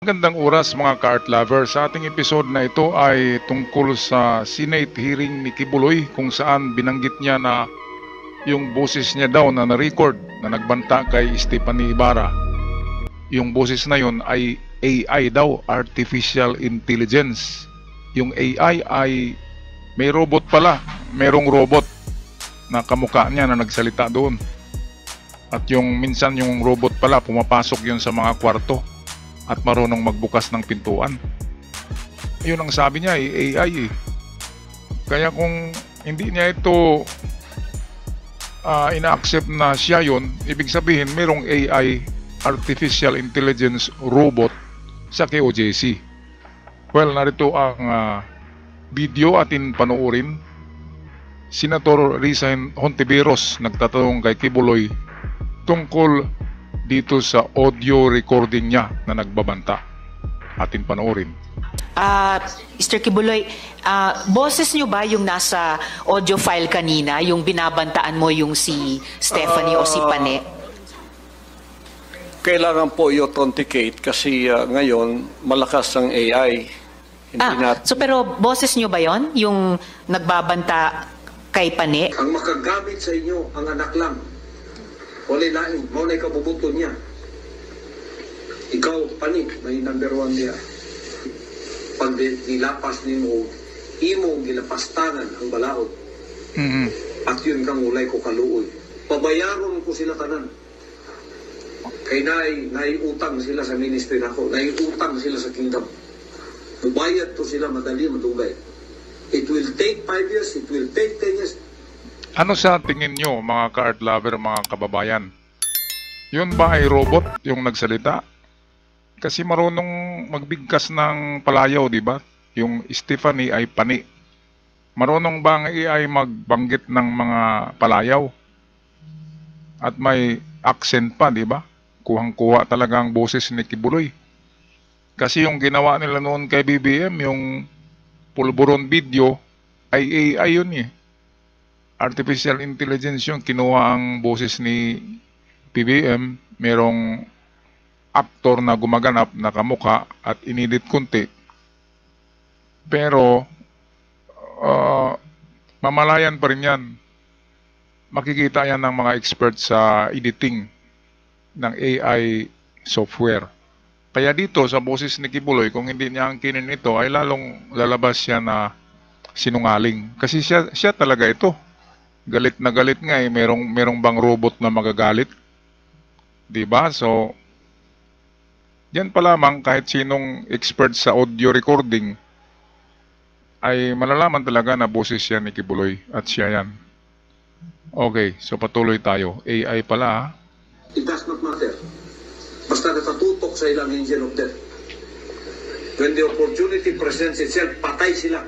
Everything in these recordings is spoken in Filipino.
Magandang oras mga ka-art lovers. Sa ating episode na ito ay tungkol sa Senate hearing ni Kibuloy kung saan binanggit niya na yung boses niya daw na na-record na nagbanta kay Stephanie Ibarra. Yung boses na yun ay AI daw, Artificial Intelligence. Yung AI ay may robot pala, merong robot na kamukha niya na nagsalita doon. At yung minsan yung robot pala pumapasok yun sa mga kwarto at marunong magbukas ng pintuan. Yun ang sabi niya, AI eh. Kaya kung hindi niya ito ina-accept na siya yun, ibig sabihin merong AI, Artificial Intelligence Robot sa KOJC. Well, narito ang video atin panoorin. Senator Risa Hontiveros nagtatanong kay Kibuloy tungkol dito sa audio recording niya na nagbabanta. Atin panoorin. Mr. Kibuloy, boses niyo ba yung nasa audio file kanina, yung binabantaan mo yung si Stephanie o si Pane? Kailangan po i-authenticate kasi ngayon malakas ang AI. Pero boses niyo ba yon yung nagbabanta kay Pane? Ang makagamit sa inyo ang anak lang. Wala lain, mo na ikabubuto niya. Ikaw, Pani, may number 1 niya. Pag nilapas ni mo, imo gilapastangan ang balaod. At yun kang ulay ko kaluoy. Pabayaron ko sila tanan. Kay naiutang sila sa ministry nako, naiutang sila sa kingdom. Mubayad to sila madali, madugay. It will take 5 years, it will take 10 years. Ano sa tingin nyo mga ka-art lover, mga kababayan? Yun ba ay robot yung nagsalita? Kasi marunong magbigkas ng palayaw, di ba? Yung Stephanie ay Pani. Marunong ba ang AI magbanggit ng mga palayaw? At may accent pa, di ba? Kuhang-kuha talaga ang boses ni Kibuloy. Kasi yung ginawa nila noon kay BBM, yung pulburon video, ay AI yun eh. Artificial Intelligence yung kinuha ang boses ni BBM, merong aktor na gumaganap na kamukha at inedit kunti. Pero mamalayan pa rin yan. Makikita yan ng mga expert sa editing ng AI software. Kaya dito sa boses ni Kibuloy, kung hindi niya ang kinin ito, ay lalong lalabas siya na sinungaling. Kasi siya talaga ito. Galit na galit nga eh, merong bang robot na magagalit? 'Di ba? So yan pa lamang kahit sinong expert sa audio recording ay malalaman talaga na boses siya ni Kibuloy at siya yan. Okay, so patuloy tayo. AI pala ha? It does not matter. Basta nakatutok sa ilang angel of death. When the opportunity presents itself, patay sila.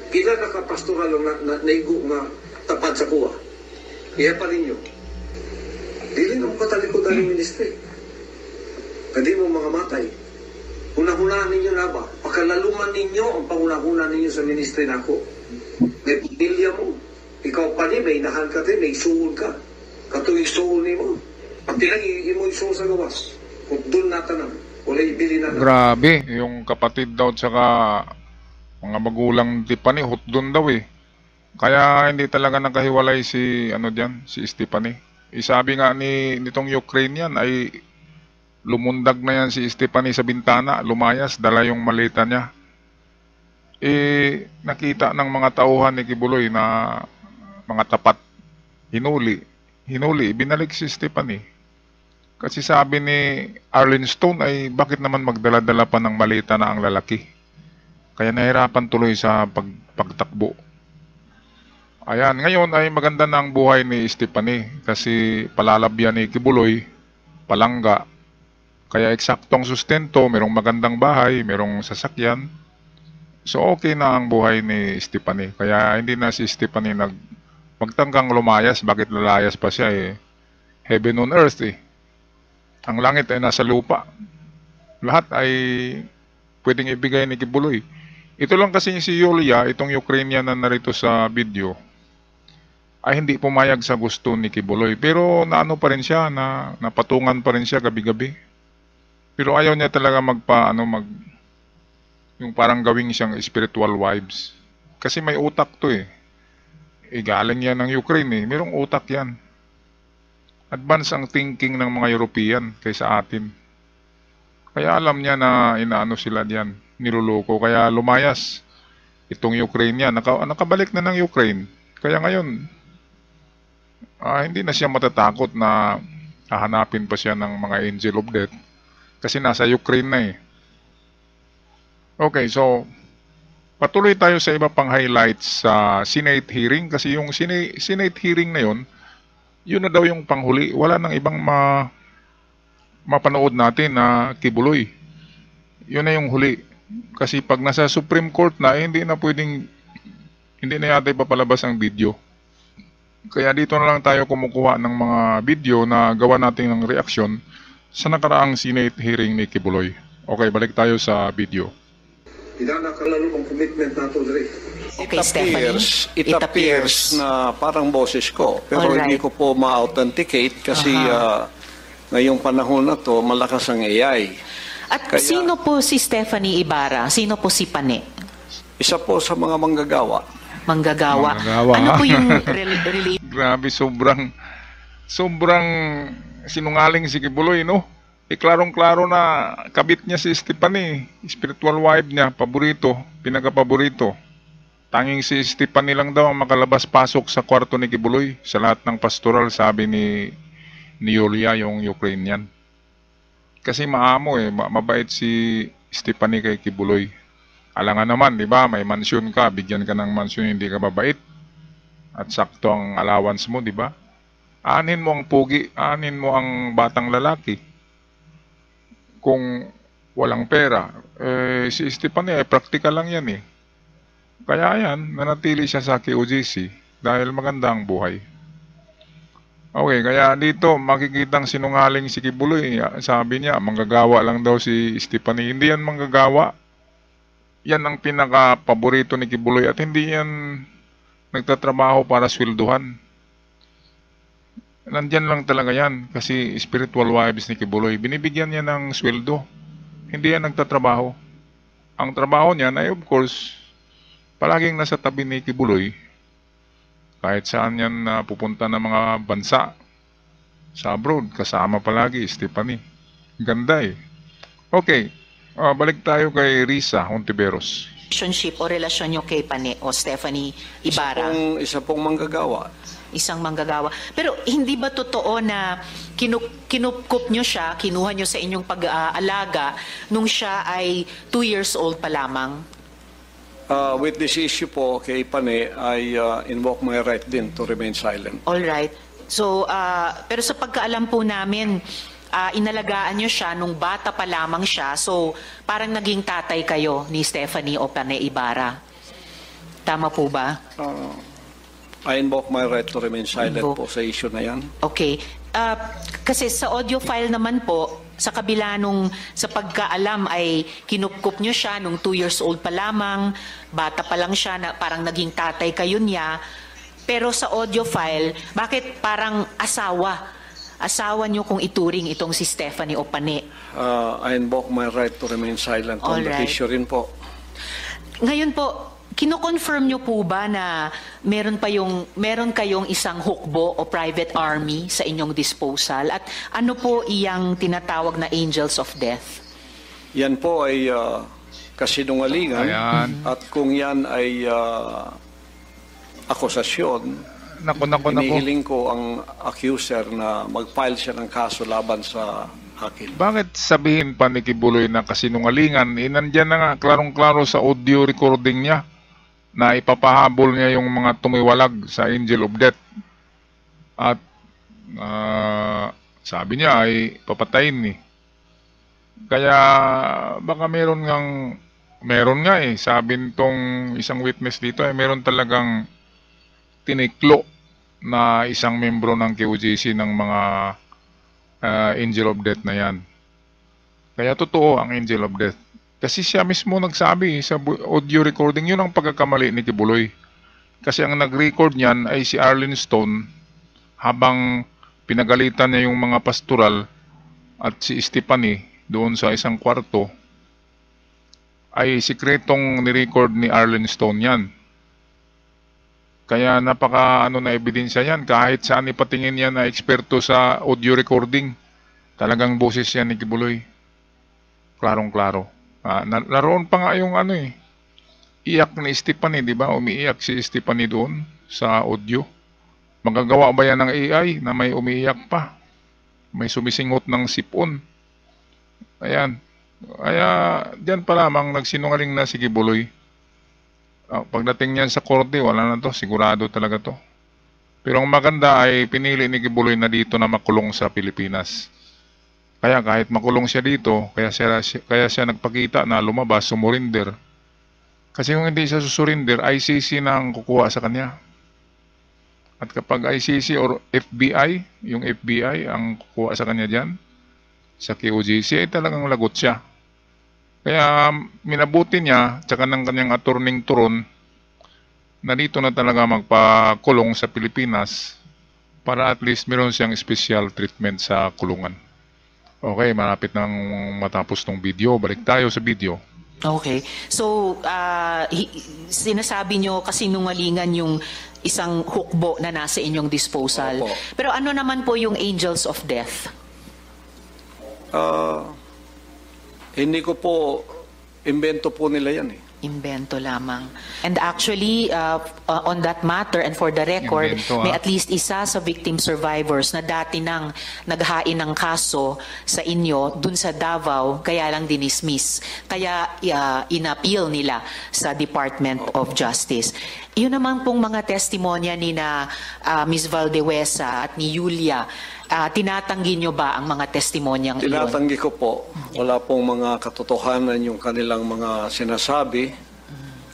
Kila nakapastoral na naigo nga tapad sa kuha. Iya pa ninyo. Dili na matalikod ang ministry. Kadi mo mga matay. Una-hunahan ninyo na ba? Pakalaluman ninyo ang panguna-hunahan ninyo sa ministry nako. May pamilya mo. Ikaw pa ni, may inahan ka din, may suul ka. Katuwing suul ni mo. Pati lang imo suul sa gawas. Kung doon natanam, wala ibili na. Grabe, yung kapatid daw tsaka mga magulang di pa ni hot doon daw eh. Kaya hindi talaga nakahiwalay si si Stephanie. Isabi nga nitong Ukrainian ay lumundag na yan si Stephanie sa bintana, lumayas, dala yung malita niya. Nakita ng mga tauhan ni Kibuloy na mga tapat, hinuli, binalik si Stephanie. Kasi sabi ni Arlene Stone ay bakit naman magdala-dala pa ng malita na ang lalaki? Kaya nahirapan tuloy sa pagtakbo. Ayan, ngayon ay maganda na ang buhay ni Stephanie kasi palalabyan ni Kibuloy, palangga. Kaya eksaktong sustento, merong magandang bahay, merong sasakyan. So okay na ang buhay ni Stephanie. Kaya hindi na si Stephanie magtangkang lumayas. Bakit lalayas pa siya eh? Heaven on earth eh. Ang langit ay nasa lupa. Lahat ay pwedeng ibigay ni Kibuloy. Ito lang kasi si Yulia, itong Ukrainian na narito sa video, ay hindi pumayag sa gusto ni Kibuloy. Pero naano pa rin siya, napatungan pa rin siya gabi-gabi. Pero ayaw niya talaga yung parang gawing siyang spiritual wives. Kasi may utak to eh. Galing yan ng Ukraine eh. Merong utak yan. Advance ang thinking ng mga European kaysa atin. Kaya alam niya na inaano sila diyan, niluloko. Kaya lumayas itong Ukraine yan. Nakabalik na ng Ukraine. Kaya ngayon, hindi na siya matatakot na hahanapin pa siya ng mga angel of death. Kasi nasa Ukraine na eh. Okay, so patuloy tayo sa iba pang highlights sa Senate hearing. Kasi yung Senate hearing na yun na daw yung panghuli. Wala nang ibang mapanood natin na kibuloy. Yun na yung huli. Kasi pag nasa Supreme Court na, hindi na yata ipapalabas ang video. Kaya dito na lang tayo kumukuha ng mga video na gawa natin ng reaksyon sa nakaraang Senate hearing ni Kibuloy. Okay, balik tayo sa video. Pinanakalalo ang commitment nato diri. Okay, Stephanie. It appears na parang boses ko. Pero Alright. hindi ko po ma-authenticate kasi ngayong panahon na to, malakas ang AI. At Kaya- sino po si Stephanie Ibarra? Sino po si Pane? Isa po sa mga manggagawa. Manggagawa. Manggagawa. Ano po yung relation? Grabe, sobrang sinungaling si Kibuloy, no? Klarong-klaro na kabit niya si Stephanie. Spiritual wife niya, paborito, pinaka-paborito. Tanging si Stephanie lang daw ang makalabas-pasok sa kwarto ni Kibuloy. Sa lahat ng pastoral, sabi ni Yulia, yung Ukrainian. Kasi maamo mabait si Stephanie kay Kibuloy. Alangan naman, di ba? May mansyon ka, bigyan ka ng mansyon, hindi ka babait. At sakto ang allowance mo, di ba? Anin mo ang pugi, anin mo ang batang lalaki. Kung walang pera, si Stephanie, practical lang yan eh. Kaya yan, nanatili siya sa KOJC dahil maganda ang buhay. Okay, kaya dito makikitang sinungaling si Kibuloy. Sabi niya, manggagawa lang daw si Stephanie. Hindi yan manggagawa. Yan ang pinaka-paborito ni Kibuloy at hindi yan nagtatrabaho para swelduhan. Nandyan lang talaga yan kasi spiritual wives ni Kibuloy. Binibigyan niya ng sweldo. Hindi yan nagtatrabaho. Ang trabaho niya ay of course, palaging nasa tabi ni Kibuloy. Kahit saan yan pupunta ng mga bansa sa abroad, kasama palagi Stephanie. Ganda eh. Okay, balik tayo kay Risa Hontiveros. Relationship o relasyon nyo kay Pane o Stephanie Ibarra? Isa pong manggagawa. Isang manggagawa. Pero hindi ba totoo na kinupkup nyo siya, kinuha nyo sa inyong pag-aalaga nung siya ay 2 years old pa lamang? With this issue po kay Pane, I invoke my right din to remain silent. All right. So, pero sa pagkaalam po namin, inalagaan nyo siya nung bata pa lamang siya. So, parang naging tatay kayo ni Stephanie o Pane Ibarra. Tama po ba? I invoke my right to remain silent po sa issue na yan. Okay. Kasi sa audio file naman po, sa kabila nung sa pagkaalam ay kinupkup nyo siya nung 2 years old pa lamang, bata pa lang siya, na parang naging tatay kayo niya. Pero sa audio file, bakit parang asawa nyo kung ituring itong si Stephanie o Pane? I invoke my right to remain silent on that Alright. issue rin po. Ngayon po, kino-confirm nyo po ba na meron kayong isang hukbo o private army sa inyong disposal? At ano po iyang tinatawag na angels of death? Yan po ay kasinungalingan. Ayan. At kung yan ay akusasyon, Naku. hinihiling ko ang accuser na mag-file siya ng kaso laban sa akin. Bakit sabihin pa ni Kibuloy na kasinungalingan? Nandyan na nga, klarong-klaro sa audio recording niya na ipapahabol niya yung mga tumiwalag sa Angel of Death. At sabi niya ay papatayin ni. Kaya baka meron nga eh. Sabi nitong isang witness dito ay meron talagang tiniklo na isang membro ng KOJC ng mga Angel of Death na yan. Kaya totoo ang Angel of Death. Kasi siya mismo nagsabi sa audio recording, yun ang pagkakamali ni Kibuloy. Kasi ang nag-record niyan ay si Arlene Stone habang pinagalitan niya yung mga pastoral at si Stephanie doon sa isang kwarto, ay sikretong ni-record ni Arlen Stone yan. Kaya napaka na ebidensya yan. Kahit saan ipatingin yan na eksperto sa audio recording, talagang boses yan ni Kibuloy. Klarong-klaro. Naroon pa nga yung iyak ni Stephanie, di ba? Umiiyak si Stephanie doon sa audio. Magagawa ba yan ng AI na may umiiyak pa? May sumisingot ng sipon. Ayan. Kaya diyan pa lamang nagsinungaling na si Kibuloy. Pagdating niyan sa korte, wala na to. Sigurado talaga to. Pero ang maganda ay pinili ni Kibuloy na dito na makulong sa Pilipinas. Kaya kahit makulong siya dito, kaya siya nagpakita na lumabas, sumurinder. Kasi kung hindi siya susurinder, ICC na ang kukuha sa kanya. At kapag ICC or FBI, yung FBI ang kukuha sa kanya dyan, sa KOJC, ay talagang lagot siya. Kaya minabuti niya, tsaka ng kanyang attorney Turon, na dito na talaga magpakulong sa Pilipinas para at least meron siyang special treatment sa kulungan. Okay, malapit nang matapos ng video. Balik tayo sa video. Okay. So, sinasabi nyo kasinungalingan yung isang hukbo na nasa inyong disposal. Opo. Pero ano naman po yung angels of death? Hindi ko po, imbento po nila yan eh. Imbento lamang. And actually, on that matter and for the record, Imbento, may at least isa sa victim survivors na dati nang naghain ng kaso sa inyo dun sa Davao, kaya lang dinismiss. Kaya inappeal nila sa Department of Justice. Yun naman pong mga testimonya ni na Ms. Valdewesa at ni Julia, tinatanggi nyo ba ang mga testimonyang iyon? Tinatanggi ko po. Wala pong mga katotohanan yung kanilang mga sinasabi,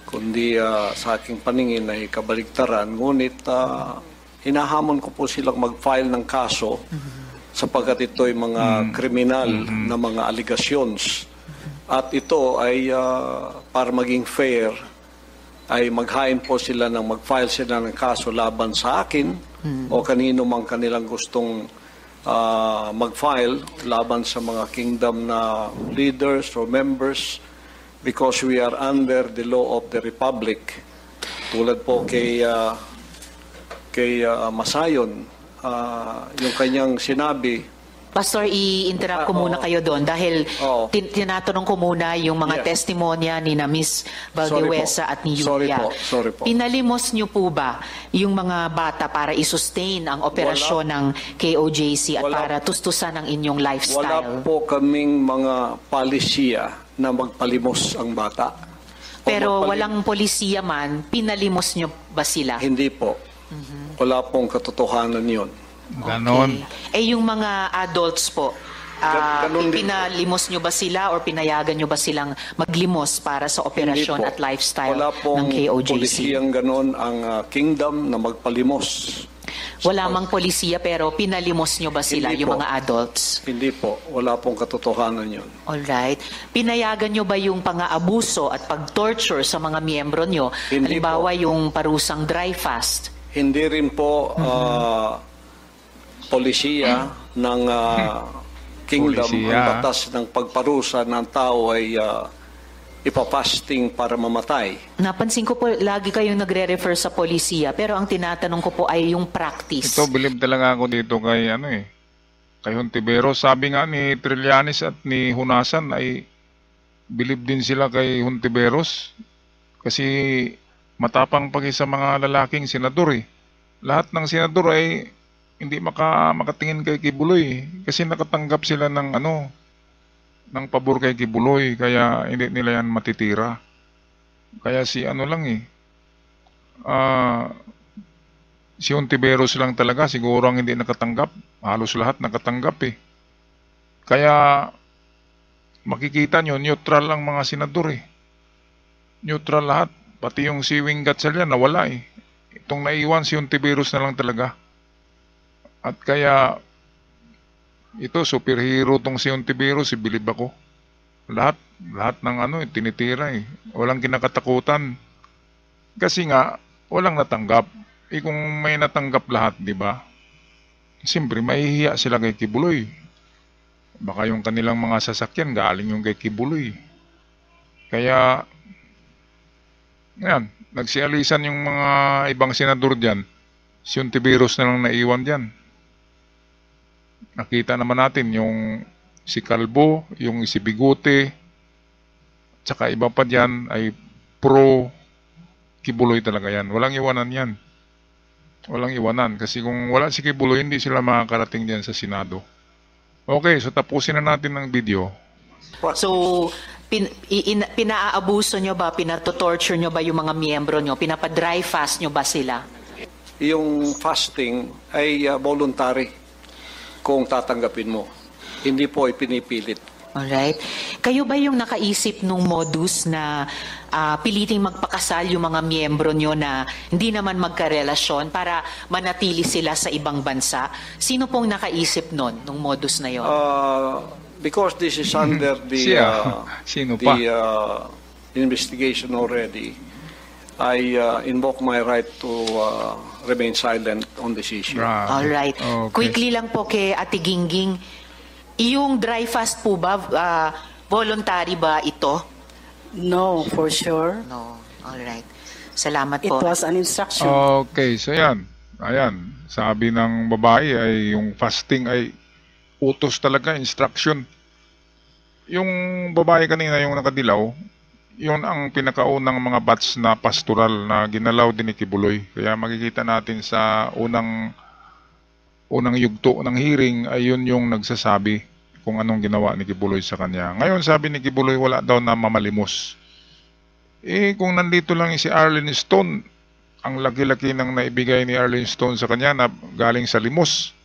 kundi sa aking paningin ay kabaligtaran. Ngunit hinahamon ko po silang mag-file ng kaso sapagkat ito'y mga kriminal na mga allegations. At ito ay para maging fair, ay maghain po sila ng mag-file sila ng kaso laban sa akin o kanino mang kanilang gustong mag-file laban sa mga kingdom na leaders or members because we are under the law of the Republic. Tulad po kay Masayon, yung kanyang sinabi. Pastor, i-interrupt ko muna kayo doon dahil tinatanong ko muna yung mga testimonya ni na Ms. Valdewesa at ni Julia. Sorry po. Pinalimos niyo po ba yung mga bata para i-sustain ang operasyon ng KOJC at para tustusan ang inyong lifestyle? Wala po kaming mga palisiya na magpalimos ang bata. Pero walang polisiya man, pinalimos niyo ba sila? Hindi po. Wala pong katotohanan yun. Ganon. Okay. Yung mga adults po, Ganun din. pinalimos nyo ba sila or pinayagan nyo ba silang maglimos para sa operasyon Hindi po. at lifestyle Wala pong ng KOJC? polisiyang ganon ang kingdom na magpalimos. Wala mang polisiya pero pinalimos nyo ba sila, Hindi yung po. mga adults? Hindi po. Wala pong katotohanan yun. Alright. Pinayagan nyo ba yung pang-aabuso at pag-torture sa mga miyembro nyo? Hindi Halimbawa yung parusang dry fast? Hindi rin po polisiya ng kingdom Polisiya. ang batas ng pagparusa ng tao ay ipapasting para mamatay. Napansin ko po, lagi kayong nagre-refer sa polisiya, pero ang tinatanong ko po ay yung practice. Ito, believe talaga ako dito kay kay Hontiveros. Sabi nga ni Trillanes at ni Hunasan ay believe din sila kay Hontiveros kasi matapang pag sa mga lalaking senador eh. Lahat ng senador ay hindi makatingin kay Kibuloy kasi nakatanggap sila ng ng pabor kay Kibuloy kaya hindi nila yan matitira. Kaya si si Hontiveros lang talaga siguro ang hindi nakatanggap. Halos lahat nakatanggap eh. Kaya makikita nyo neutral ang mga senador eh. Neutral lahat. Pati yung si Wing Gatchalian nawala eh. Itong naiwan si Hontiveros na lang talaga. At kaya ito superhero tong si Hontiveros, si bilib ako. Lahat ng tinitira eh. Walang kinakatakutan. Kasi nga walang natanggap. Kung may natanggap lahat, 'di ba? Siyempre mahihiya sila kay Kibuloy. Baka yung kanilang mga sasakyan galing yung kay Kibuloy. Kaya, yan, nagsialisan yung mga ibang senador dyan. Si Ontiveros na lang naiwan dyan. Nakita naman natin yung si Calvo, yung si Bigote, tsaka iba pa dyan ay pro Kibuloy talaga yan. Walang iwanan yan. Walang iwanan. Kasi kung wala si Kibuloy, hindi sila makakarating dyan sa Senado. Okay, so tapusin na natin ang video. So, pinaabuso nyo ba, pinatotorture nyo ba yung mga miyembro nyo? Pinapa-dry fast nyo ba sila? Yung fasting ay voluntary kung tatanggapin mo. Hindi po ipinipilit. Alright. Kayo ba yung nakaisip nung modus na piliting magpakasal yung mga miyembro nyo na hindi naman magkarelasyon para manatili sila sa ibang bansa? Sino pong nakaisip nun, nung modus na yon? Because this is under the Sino pa? investigation already, I invoke my right to remain silent on this issue. Grabe. Alright. Okay. Quickly lang po kay Ate Gingging, yung dry fast po ba, voluntary ba ito? No, for sure. No. Alright. Salamat It po. was an instruction. Okay, so yan. Ayan, sabi ng babae ay yung fasting ay utos talaga, instruction. Yung babae kanina, yung nakadilaw, yun ang pinakaunang mga batch na pastoral na ginalaw din ni Kibuloy. Kaya makikita natin sa unang yugto ng hearing ay yun yung nagsasabi kung anong ginawa ni Kibuloy sa kanya. Ngayon sabi ni Kibuloy wala daw na mamalimos. Kung nandito lang si Arlene Stone, ang laki-laki ng naibigay ni Arlene Stone sa kanya na galing sa limos.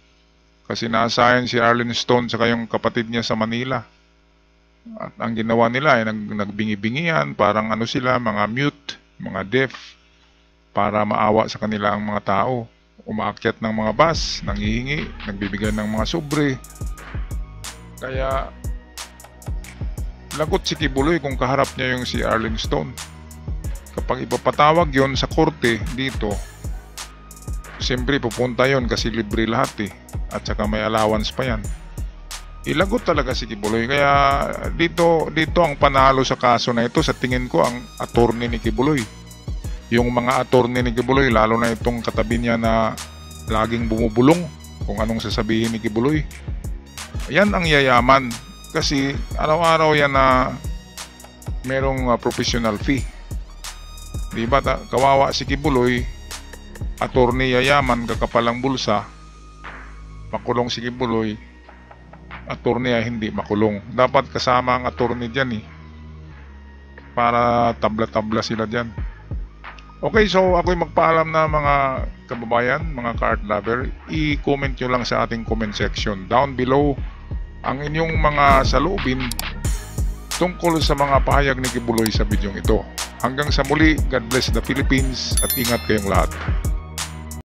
Kasi naasayan si Arlene Stone sa kayong kapatid niya sa Manila. At ang ginawa nila ay nagbingi-bingian, parang ano sila, mga mute, mga deaf, para maawa sa kanila ang mga tao. Umaakyat ng mga bus, nanghihingi, nagbibigay ng mga sobre. Kaya lagot si Kibuloy kung kaharap niya yung si Arlene Stone. Kapag ipapatawag yon sa korte dito, siyempre pupunta yon kasi libre lahat at saka may allowance pa yan. Ilagot talaga si Kibuloy. Kaya dito ang panalo sa kaso na ito sa tingin ko ang attorney ni Kibuloy. Yung mga attorney ni Kibuloy, lalo na itong katabi niya na laging bumubulong kung anong sasabihin ni Kibuloy. Yan ang yayaman kasi araw-araw yan na merong professional fee. Diba? Kawawa si Kibuloy, attorney yayaman, kakapalang bulsa, makulong si Kibuloy, attorney ay hindi makulong. Dapat kasama ang attorney dyan para tabla-tabla sila dyan. Okay, so ako'y magpaalam na mga kababayan, mga card lover. I-comment nyo lang sa ating comment section down below ang inyong mga saloobin tungkol sa mga pahayag ni Kibuloy sa bidyong ito. Hanggang sa muli, God bless the Philippines at ingat kayong lahat.